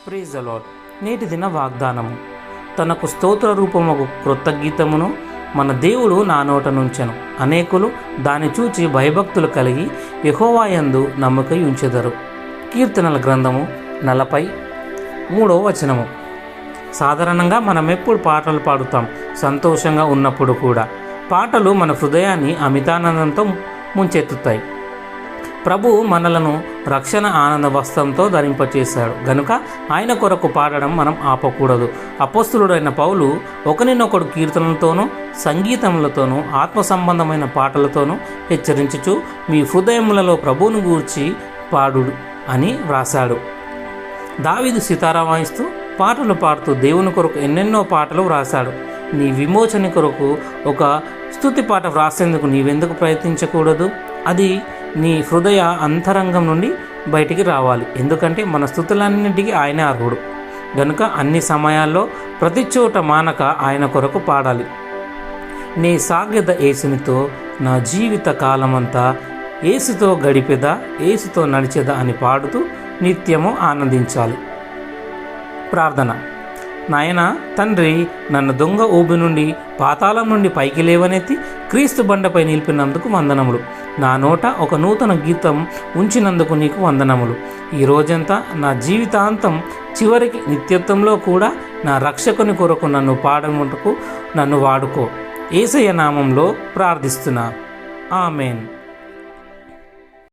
Praise the lord. నేటి దిన వాగ్దానము. తనకు స్తోత్ర రూపముకు క్రొత్త గీతమును మన దేవుడు నా నోట నుంచెను. అనేకులు దాన్ని చూచి భయభక్తులు కలిగి యెహోవా యందు నమ్మకై ఉంచెదరు. కీర్తనల గ్రంథము 43 సాధారణంగా మనం ఎప్పుడు పాటలు పాడుతాం, సంతోషంగా ఉన్నప్పుడు కూడా. పాటలు మన హృదయాన్ని అమితానందంతో ముంచెత్తుతాయి. ప్రభువు మనలను రక్షణ ఆనంద వస్త్రంతో ధరింపచేశాడు గనుక ఆయన కొరకు పాడడం మనం ఆపకూడదు. అపోస్తులుడైన పౌలు ఒకరినొకడు కీర్తనలతోనూ సంగీతములతోనూ ఆత్మ సంబంధమైన పాటలతోనూ హెచ్చరించుచు మీ హృదయములలో ప్రభువును గూర్చి పాడుడు అని వ్రాశాడు. దావీదు సితారా వాయిస్తూ పాటలు పాడుతూ దేవుని కొరకు ఎన్నెన్నో పాటలు వ్రాశాడు. నీ విమోచన కొరకు ఒక స్తుతి పాట వ్రాసేందుకు నీవెందుకు ప్రయత్నించకూడదు? అది నీ హృదయ అంతరంగం నుండి బయటికి రావాలి. ఎందుకంటే మన స్తుతులన్నింటికి ఆయనే అర్హుడు గనుక అన్ని సమయాల్లో ప్రతి చోట మానక ఆయన కొరకు పాడాలి. నీ సాగెద యేసునితో నా జీవిత కాలమంతా యేసుతో గడిపెదా, యేసుతో నడిచెదా అని పాడుతూ నిత్యము ఆనందించాలి. ప్రార్థన. నాయన తండ్రి, నన్ను దొంగ ఊబి నుండి పాతాళం నుండి పైకి లేవనెత్తి క్రీస్తు బండపై నిలిపినందుకు వందనములు. నా నోట ఒక నూతన గీతం ఉంచినందుకు నీకు వందనములు. ఈ రోజంతా నా జీవితాంతం చివరికి నిత్యత్వంలో కూడా నా రక్షకుని కొరకు నన్ను పాడముటకు నన్ను వాడుకో. యేసయ్య నామంలో ప్రార్థిస్తున్నా. ఆమేన్.